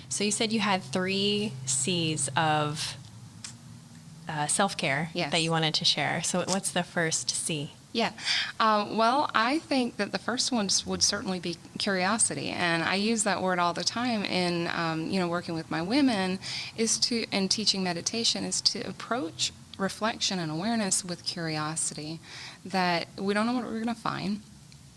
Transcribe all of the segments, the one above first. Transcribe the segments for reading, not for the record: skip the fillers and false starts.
So you said you had 3 C's of self-care Yes. that you wanted to share. So what's the first C? Yeah. Well, I think that the first one would certainly be curiosity. And I use that word all the time in, working with my women and teaching meditation is to approach reflection and awareness with curiosity, that we don't know what we're going to find.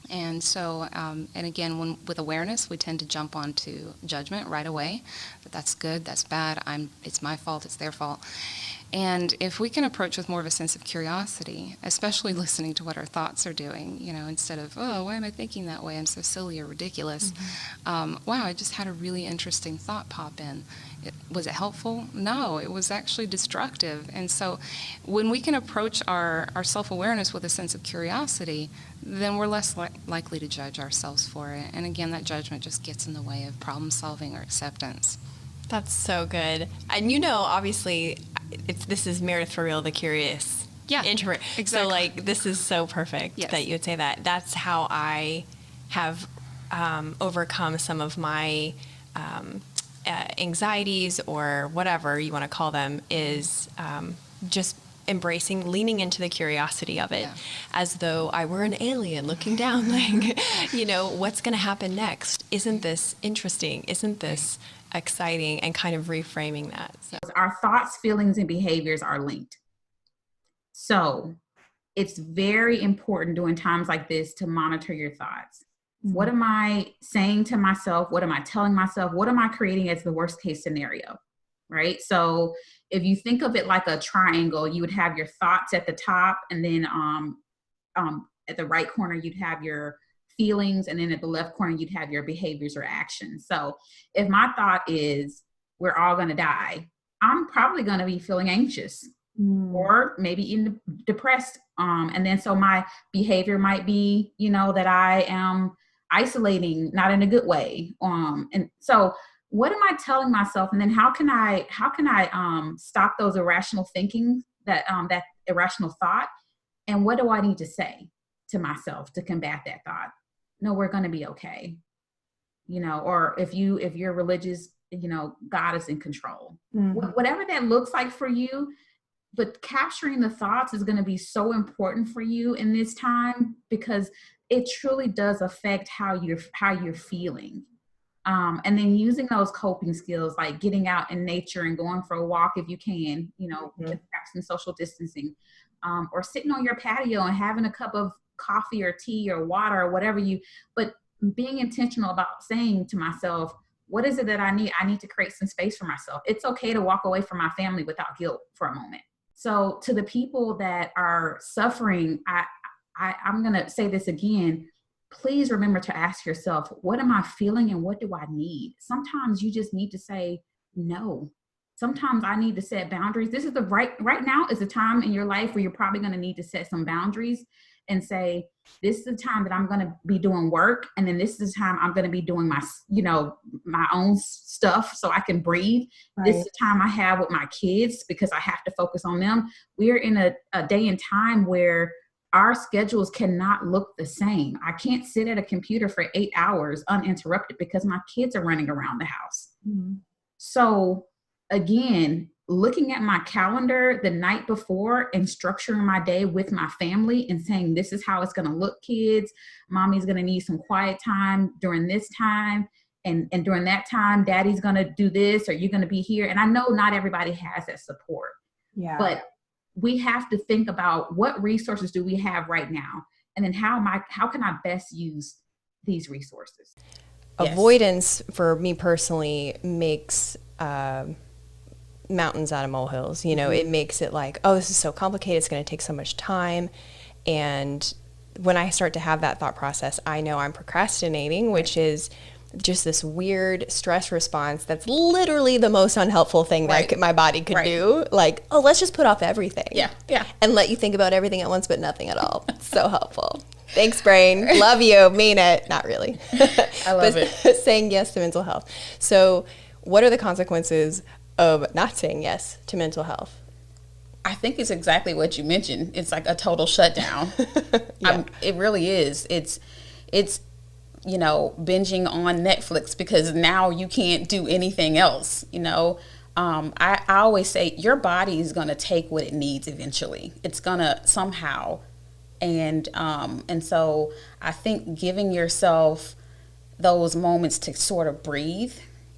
And so, and again, with awareness, we tend to jump onto judgment right away. That's good, that's bad, it's my fault, it's their fault. And if we can approach with more of a sense of curiosity, especially listening to what our thoughts are doing, instead of, oh, why am I thinking that way? I'm so silly or ridiculous. Wow, I just had a really interesting thought pop in. Was it helpful? No, it was actually destructive. And so when we can approach our self-awareness with a sense of curiosity, then we're less likely to judge ourselves for it. And again, that judgment just gets in the way of problem solving or acceptance. That's so good. And obviously, this is Meredith for real, the curious introvert. Exactly. So this is so perfect that you would say that. That's how I have overcome some of my anxieties, or whatever you want to call them, is just leaning into the curiosity of it, as though I were an alien looking down, what's going to happen next? Isn't this interesting? Isn't this exciting? And kind of reframing that. So. Our thoughts, feelings, and behaviors are linked. So it's very important during times like this to monitor your thoughts. Mm-hmm. What am I saying to myself? What am I telling myself? What am I creating as the worst case scenario? Right? So if you think of it like a triangle, you would have your thoughts at the top, and then at the right corner, you'd have your feelings, and then at the left corner, you'd have your behaviors or actions. So if my thought is, we're all going to die, I'm probably going to be feeling anxious or maybe even depressed. And then so my behavior might be, that I am isolating, not in a good way. And so what am I telling myself? And then how can I stop those irrational thinking, that irrational thought? And what do I need to say to myself to combat that thought? No, we're going to be okay. Or if you're religious, God is in control. Mm-hmm. Whatever that looks like for you, but capturing the thoughts is going to be so important for you in this time, because it truly does affect how you're feeling. And then using those coping skills, like getting out in nature and going for a walk if you can, mm-hmm. perhaps some social distancing, or sitting on your patio and having a cup of coffee or tea or water or whatever but being intentional about saying to myself, what is it that I need? I need to create some space for myself. It's okay to walk away from my family without guilt for a moment. So to the people that are suffering, I'm going to say this again, please remember to ask yourself, what am I feeling and what do I need? Sometimes you just need to say no. Sometimes I need to set boundaries. This is right now is the time in your life where you're probably going to need to set some boundaries and say, this is the time that I'm going to be doing work. And then this is the time I'm going to be doing my, my own stuff so I can breathe. Right. This is the time I have with my kids because I have to focus on them. We're in a day and time where our schedules cannot look the same. I can't sit at a computer for 8 hours uninterrupted because my kids are running around the house. Mm-hmm. So again, looking at my calendar the night before and structuring my day with my family and saying, this is how it's going to look, kids. Mommy's going to need some quiet time during this time. And during that time, daddy's going to do this, or you're going to be here. And I know not everybody has that support. Yeah. But we have to think about what resources do we have right now? And then how can I best use these resources? Avoidance, for me personally, makes mountains out of molehills. Mm-hmm. It makes it like, oh, this is so complicated. It's going to take so much time. And when I start to have that thought process, I know I'm procrastinating, which is just this weird stress response that's literally the most unhelpful thing that my body could do. Like, oh, let's just put off everything. Yeah. And let you think about everything at once, but nothing at all. So helpful. Thanks, brain. Love you. Mean it. Not really. I love it. Saying yes to mental health. So what are the consequences of not saying yes to mental health? I think it's exactly what you mentioned. It's like a total shutdown. It really is. It's binging on Netflix because now you can't do anything else. I always say your body is going to take what it needs eventually. It's going to somehow. And so I think giving yourself those moments to sort of breathe.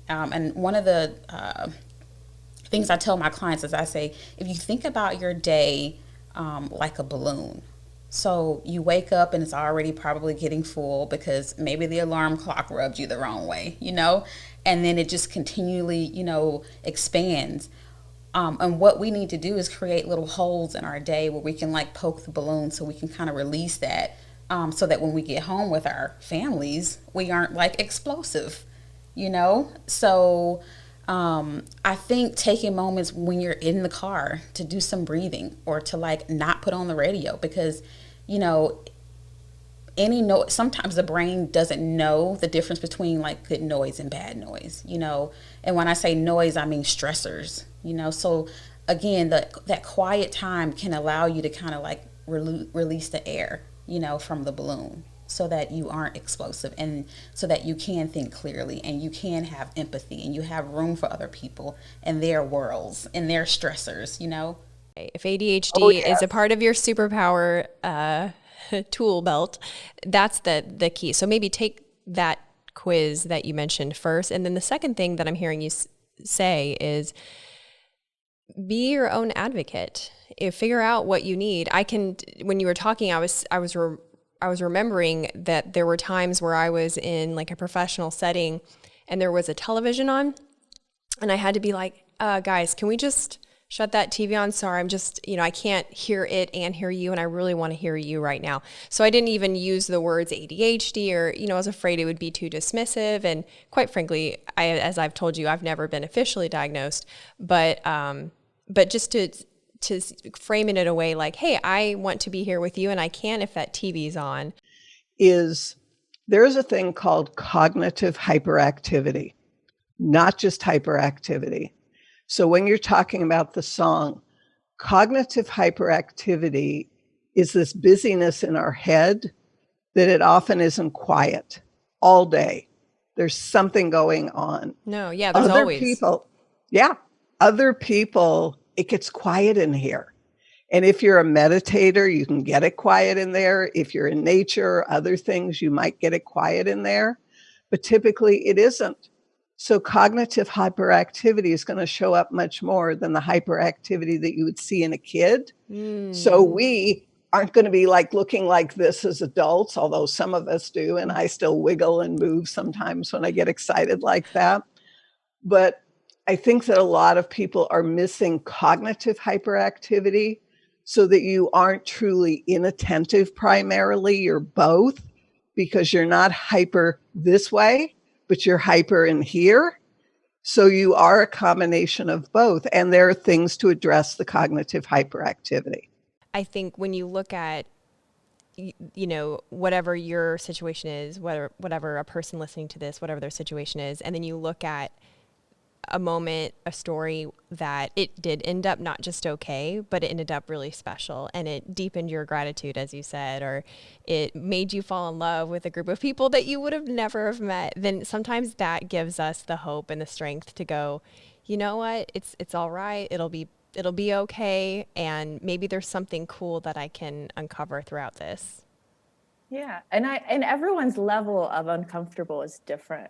And one of the things I tell my clients is I say, if you think about your day like a balloon, so you wake up and it's already probably getting full because maybe the alarm clock rubbed you the wrong way, and then it just continually, expands. And what we need to do is create little holes in our day where we can like poke the balloon so we can kind of release that, so that when we get home with our families, we aren't like explosive, So I think taking moments when you're in the car to do some breathing or to like not put on the radio because, sometimes the brain doesn't know the difference between like good noise and bad noise, and when I say noise, I mean stressors, so again, that quiet time can allow you to kind of like release the air, from the balloon so that you aren't explosive and so that you can think clearly and you can have empathy and you have room for other people and their worlds and their stressors, If ADHD is a part of your superpower tool belt, that's the key. So maybe take that quiz that you mentioned first. And then the second thing that I'm hearing you say is be your own advocate. Figure out what you need. When you were talking, I was remembering that there were times where I was in like a professional setting and there was a television on and I had to be like, guys, can we just shut that TV on? Sorry, I'm just, I can't hear it and hear you, and I really want to hear you right now. So I didn't even use the words ADHD or, I was afraid it would be too dismissive. And quite frankly, as I've told you, I've never been officially diagnosed, but just to frame it in a way like, hey, I want to be here with you and I can if that TV's on. There's a thing called cognitive hyperactivity, not just hyperactivity. So when you're talking about the song, cognitive hyperactivity is this busyness in our head that it often isn't quiet all day. There's something going on. No, yeah, there's always. Other people, it gets quiet in here. And if you're a meditator, you can get it quiet in there. If you're in nature or other things, you might get it quiet in there. But typically it isn't. So cognitive hyperactivity is going to show up much more than the hyperactivity that you would see in a kid. So we aren't going to be like looking like this as adults, although some of us do. And I still wiggle and move sometimes when I get excited like that. But I think that a lot of people are missing cognitive hyperactivity so that you aren't truly inattentive primarily. You're both because you're not hyper this way, but you're hyper in here. So you are a combination of both. And there are things to address the cognitive hyperactivity. I think when you look at, whatever your situation is, whatever a person listening to this, whatever their situation is, and then you look at a moment, a story that it did end up not just okay, but it ended up really special and it deepened your gratitude, as you said, or it made you fall in love with a group of people that you would have never have met, then sometimes that gives us the hope and the strength to go, you know what, it's all right. It'll be okay. And maybe there's something cool that I can uncover throughout this. Yeah. And everyone's level of uncomfortable is different.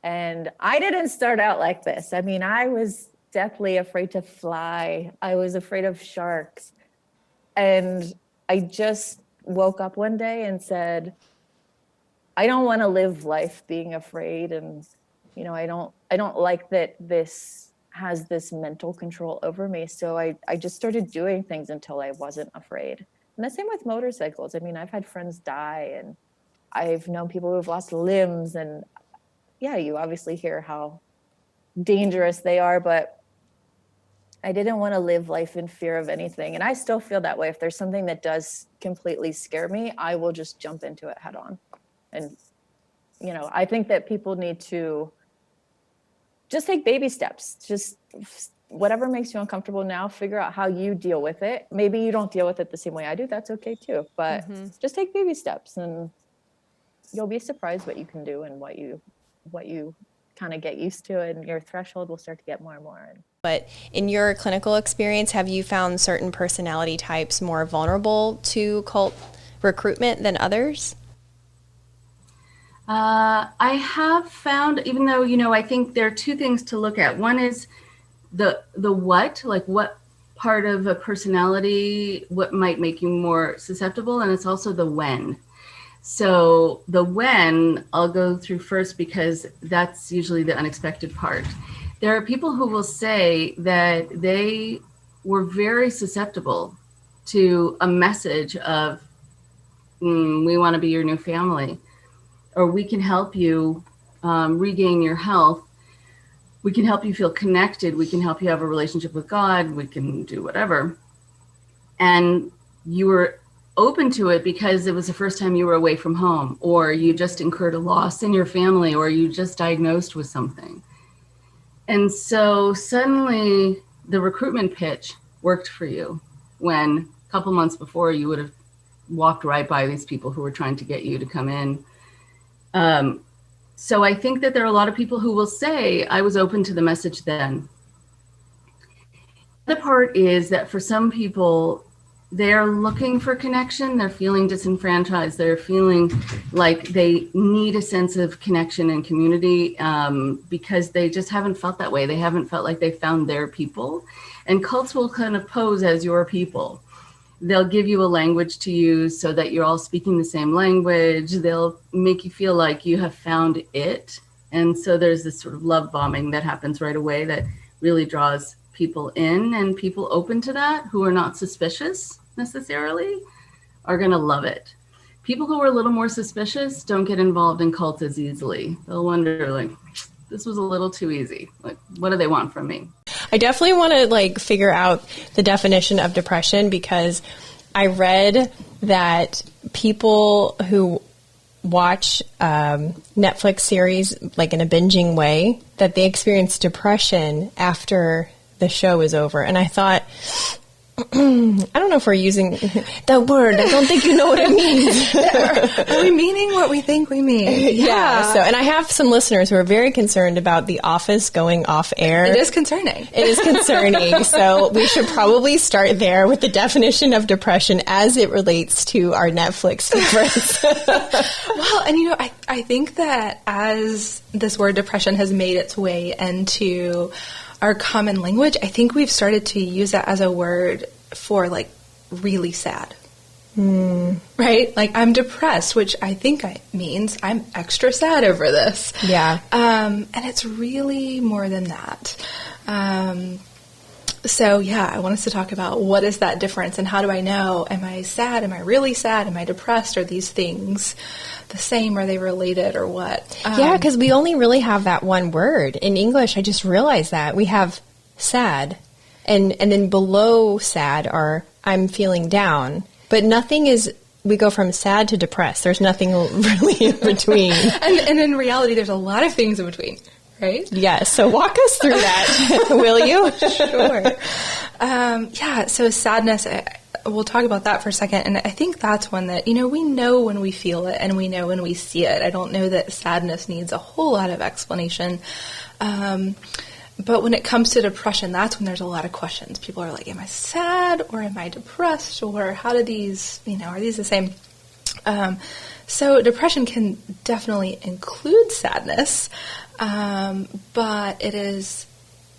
And I didn't start out like this. I mean, I was deathly afraid to fly. I was afraid of sharks. And I just woke up one day and said, I don't want to live life being afraid. And, I don't like that this has this mental control over me. So I just started doing things until I wasn't afraid. And the same with motorcycles. I mean, I've had friends die and I've known people who have lost limbs, and yeah, you obviously hear how dangerous they are, but I didn't want to live life in fear of anything. And I still feel that way. If there's something that does completely scare me, I will just jump into it head on. And, I think that people need to just take baby steps. Just whatever makes you uncomfortable now, figure out how you deal with it. Maybe you don't deal with it the same way I do. That's okay too. But just take baby steps and you'll be surprised what you can do and what you kind of get used to, and your threshold will start to get more and more. But in your clinical experience, have you found certain personality types more vulnerable to cult recruitment than others? I have found, even though, I think there are two things to look at. One is the what, like what part of a personality, what might make you more susceptible, and it's also the when. So the when I'll go through first because that's usually the unexpected part. There are people who will say that they were very susceptible to a message of, we want to be your new family, or we can help you regain your health. We can help you feel connected. We can help you have a relationship with God. We can do whatever. And you were open to it because it was the first time you were away from home, or you just incurred a loss in your family, or you just diagnosed with something. And so suddenly the recruitment pitch worked for you when a couple months before you would have walked right by these people who were trying to get you to come in. So I think that there are a lot of people who will say, I was open to the message then. The part is that for some people, they're looking for connection. They're feeling disenfranchised. They're feeling like they need a sense of connection and community because they just haven't felt that way. They haven't felt like they found their people. And cults will kind of pose as your people. They'll give you a language to use so that you're all speaking the same language. They'll make you feel like you have found it. And so there's this sort of love bombing that happens right away that really draws people in, and people open to that who are not suspicious necessarily are going to love it. People who are a little more suspicious don't get involved in cults as easily. They'll wonder, like, this was a little too easy. Like, what do they want from me? I definitely want to figure out the definition of depression, because I read that people who watch Netflix series in a binging way, that they experience depression after the show is over. And I thought, I don't know if we're using that word. I don't think you know what it means. Are we meaning what we think we mean? Yeah. So, and I have some listeners who are very concerned about The Office going off air. It is concerning. It is concerning. So we should probably start there with the definition of depression as it relates to our Netflix favorites. Well, and I think that as this word depression has made its way into our common language, I think we've started to use that as a word for really sad. Right? I'm depressed, which I think means I'm extra sad over this. Yeah. And it's really more than that. So yeah, I want us to talk about what is that difference and how do I know, am I sad? Am I really sad? Am I depressed? Are these things the same? Are they related or what? Yeah, because we only really have that one word. In English, I just realized that. We have sad, and then below sad are I'm feeling down. But nothing is, we go from sad to depressed. There's nothing really in between. and in reality, there's a lot of things in between. Right? Yes. So walk us through that, will you? Sure. Yeah. So sadness, we'll talk about that for a second. And I think that's one that, we know when we feel it and we know when we see it. I don't know that sadness needs a whole lot of explanation. But when it comes to depression, that's when there's a lot of questions. People are like, am I sad or am I depressed? Or how do these, are these the same? So depression can definitely include sadness, but it is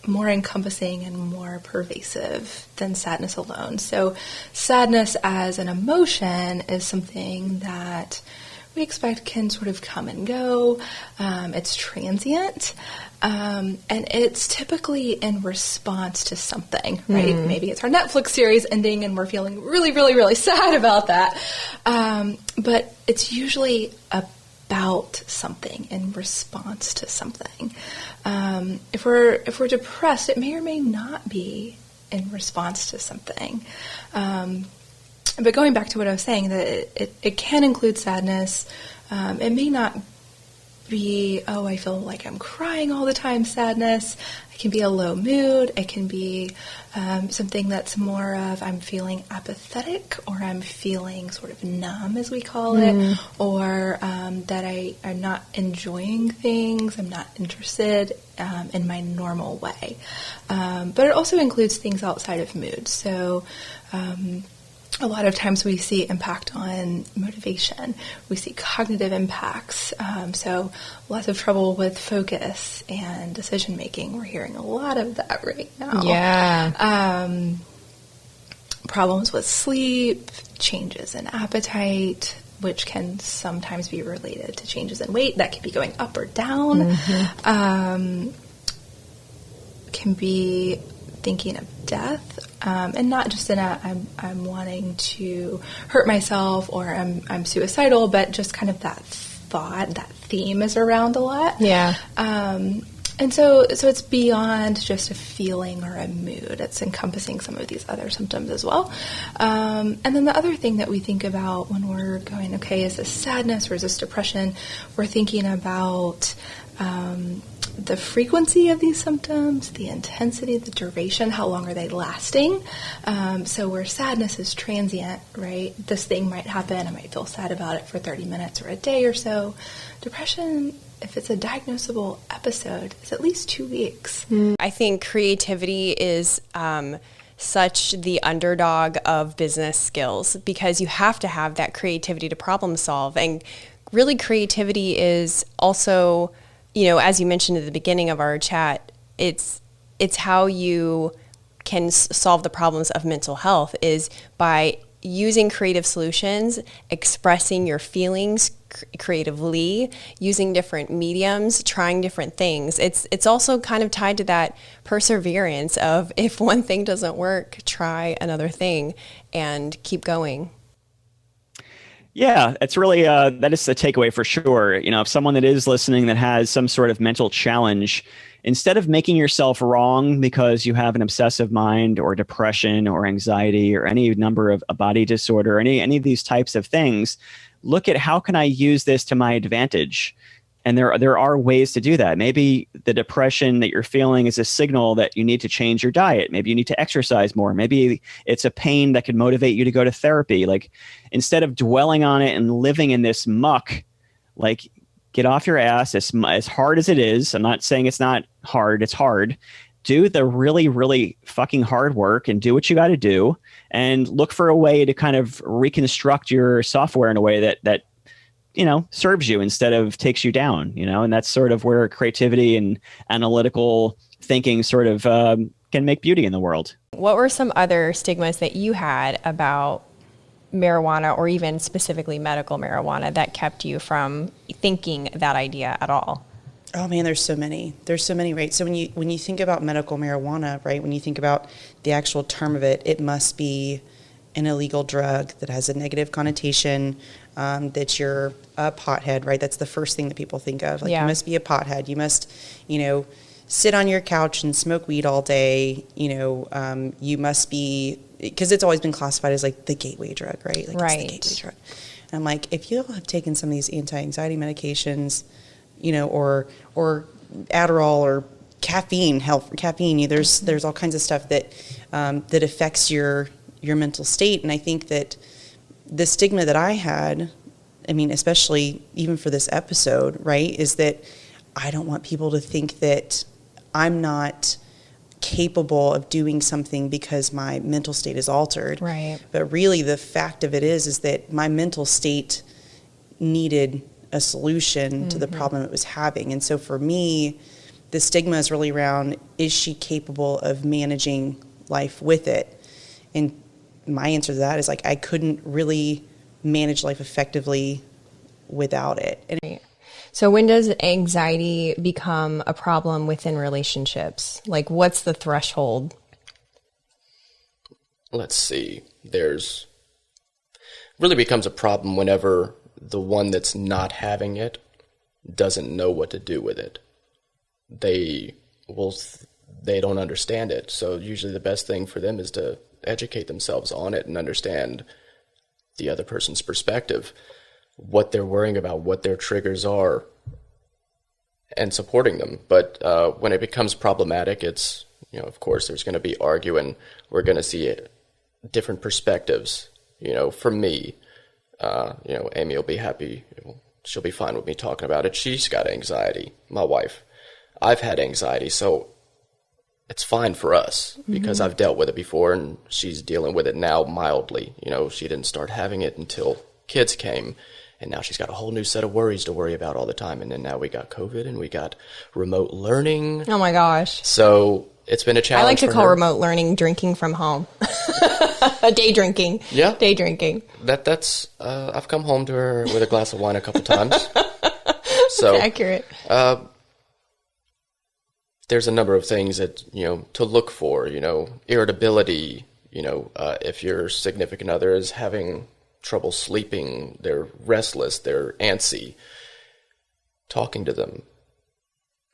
more encompassing and more pervasive than sadness alone. So sadness as an emotion is something that we expect can sort of come and go. It's transient. And it's typically in response to something, right? Maybe it's our Netflix series ending and we're feeling really, really, really sad about that. But it's usually about something, in response to something. If we're depressed, it may or may not be in response to something. But going back to what I was saying, that it can include sadness. It may not be, oh, I feel like I'm crying all the time, sadness. It can be a low mood. It can be something that's more of I'm feeling apathetic, or I'm feeling sort of numb, as we call it, or that I'm not enjoying things. I'm not interested in my normal way. But it also includes things outside of mood. So a lot of times we see impact on motivation. We see cognitive impacts. So lots of trouble with focus and decision making. We're hearing a lot of that right now. Yeah. Problems with sleep, changes in appetite, which can sometimes be related to changes in weight. That can be going up or down. Can be thinking of death, and not just in a I'm wanting to hurt myself, or I'm suicidal, but just kind of that thought, that theme is around a lot. Yeah. And so it's beyond just a feeling or a mood. It's encompassing some of these other symptoms as well. And then the other thing that we think about when we're going, okay, is this sadness or is this depression? We're thinking about the frequency of these symptoms, the intensity, the duration, how long are they lasting? So where sadness is transient, right? This thing might happen, I might feel sad about it for 30 minutes or a day or so. Depression, if it's a diagnosable episode, is at least 2 weeks. I think creativity is such the underdog of business skills, because you have to have that creativity to problem solve. And really, creativity is also, as you mentioned at the beginning of our chat, it's how you can solve the problems of mental health, is by using creative solutions, expressing your feelings creatively, using different mediums, trying different things. It's also kind of tied to that perseverance of, if one thing doesn't work, try another thing and keep going. Yeah, it's really, that is the takeaway for sure. If someone that is listening that has some sort of mental challenge, instead of making yourself wrong because you have an obsessive mind or depression or anxiety or any number of a body disorder, any of these types of things, look at how can I use this to my advantage? And there are ways to do that. Maybe the depression that you're feeling is a signal that you need to change your diet. Maybe you need to exercise more. Maybe it's a pain that could motivate you to go to therapy. Like, instead of dwelling on it and living in this muck, like, get off your ass as hard as it is. I'm not saying it's not hard. It's hard. Do the really, really fucking hard work and do what you got to do, and look for a way to kind of reconstruct your software in a way that serves you instead of takes you down, and that's sort of where creativity and analytical thinking sort of can make beauty in the world. What were some other stigmas that you had about marijuana, or even specifically medical marijuana, that kept you from thinking that idea at all? Oh man, there's so many, right? So when you think about medical marijuana, right, when you think about the actual term of it, it must be an illegal drug that has a negative connotation, that you're a pothead, right? That's the first thing that people think of. Like, you must be a pothead. You must, sit on your couch and smoke weed all day. You must be, because it's always been classified as like the gateway drug, right? Like, right. It's the gateway drug. And I'm like, if you have taken some of these anti-anxiety medications, or Adderall or caffeine, there's all kinds of stuff that that affects your mental state. And I think that the stigma that I had, especially even for this episode, right, is that I don't want people to think that I'm not capable of doing something because my mental state is altered. Right. But really, the fact of it is that my mental state needed a solution to the problem it was having. And so for me, the stigma is really around, is she capable of managing life with it? And my answer to that is, like, I couldn't really manage life effectively without it. And so when does anxiety become a problem within relationships? Like, what's the threshold? Let's see. There's really becomes a problem whenever the one that's not having it doesn't know what to do with it. They don't understand it. So usually the best thing for them is to educate themselves on it and understand the other person's perspective, what they're worrying about, what their triggers are, and supporting them. But when it becomes problematic, it's, of course, there's going to be arguing. We're going to see different perspectives. For me, Amy will be happy. She'll be fine with me talking about it. She's got anxiety, my wife. I've had anxiety, so it's fine for us because I've dealt with it before, and she's dealing with it now mildly. She didn't start having it until kids came, and now she's got a whole new set of worries to worry about all the time. And then now we got COVID, and we got remote learning. Oh my gosh. So it's been a challenge. I like to for call her. remote learning drinking from home. Day drinking. Yeah. Day drinking. That's I've come home to her with a glass of wine a couple times. So accurate. There's a number of things that, to look for, irritability, if your significant other is having trouble sleeping, they're restless, they're antsy, talking to them,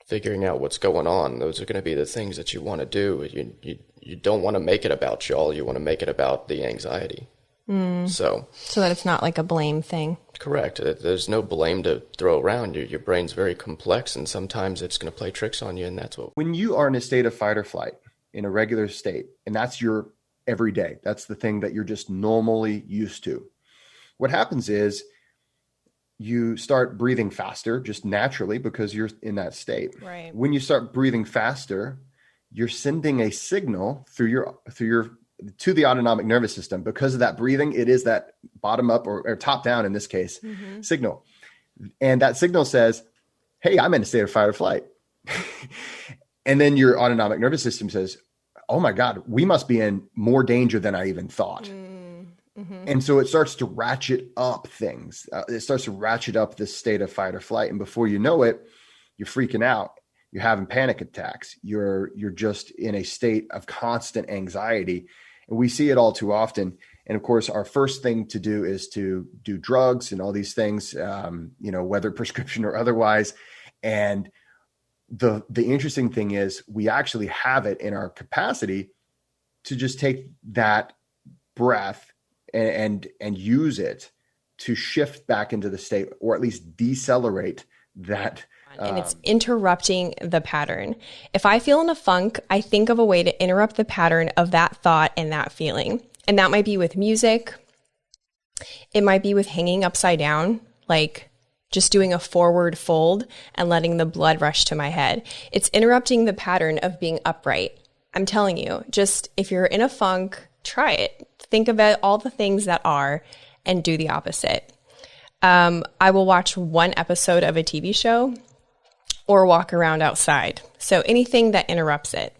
figuring out what's going on. Those are going to be the things that you want to do. You don't want to make it about y'all. You want to make it about the anxiety. So that it's not like a blame thing. Correct. There's no blame to throw around. Your brain's very complex, and sometimes it's going to play tricks on you, and that's what... When you are in a state of fight or flight, in a regular state, and that's your everyday, that's the thing that you're just normally used to, what happens is you start breathing faster just naturally because you're in that state. Right. When you start breathing faster, you're sending a signal through your to the autonomic nervous system. Because of that breathing, it is that bottom up or top down in this case signal. And that signal says, hey, I'm in a state of fight or flight. And then your autonomic nervous system says, oh my God, we must be in more danger than I even thought. And so it starts to ratchet up things. It starts to ratchet up this state of fight or flight. And before you know it, you're freaking out. You're having panic attacks. You're just in a state of constant anxiety. And we see it all too often. And of course, our first thing to do is to do drugs and all these things, whether prescription or otherwise. And the interesting thing is we actually have it in our capacity to just take that breath and use it to shift back into the state, or at least decelerate that. And it's interrupting the pattern. If I feel in a funk, I think of a way to interrupt the pattern of that thought and that feeling. And that might be with music. It might be with hanging upside down, like just doing a forward fold and letting the blood rush to my head. It's interrupting the pattern of being upright. I'm telling you, just if you're in a funk, try it. Think about all the things that are and do the opposite. I will watch one episode of a TV show or walk around outside. So anything that interrupts it.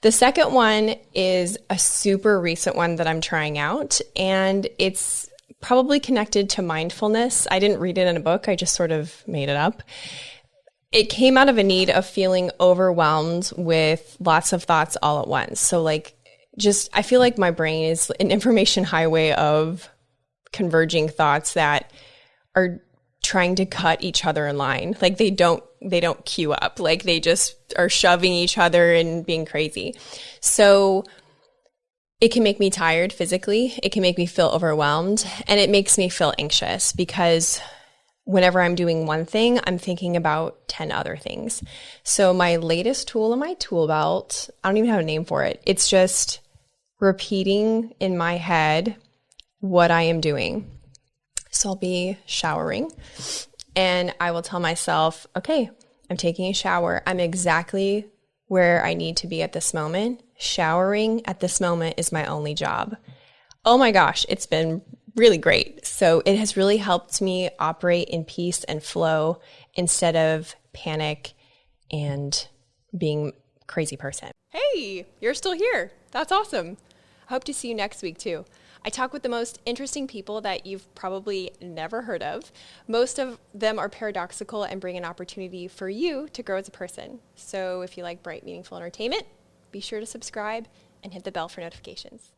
The second one is a super recent one that I'm trying out, and it's probably connected to mindfulness. I didn't read it in a book. I just sort of made it up. It came out of a need of feeling overwhelmed with lots of thoughts all at once. So I feel like my brain is an information highway of converging thoughts that are trying to cut each other in line. Like they don't queue up. Like they just are shoving each other and being crazy. So it can make me tired physically. It can make me feel overwhelmed, and it makes me feel anxious because whenever I'm doing one thing, I'm thinking about 10 other things. So my latest tool in my tool belt, I don't even have a name for it. It's just repeating in my head what I am doing. So I'll be showering and I will tell myself, okay, I'm taking a shower. I'm exactly where I need to be at this moment. Showering at this moment is my only job. Oh my gosh, it's been really great. So it has really helped me operate in peace and flow instead of panic and being a crazy person. Hey, you're still here. That's awesome. I hope to see you next week too. I talk with the most interesting people that you've probably never heard of. Most of them are paradoxical and bring an opportunity for you to grow as a person. So if you like bright, meaningful entertainment, be sure to subscribe and hit the bell for notifications.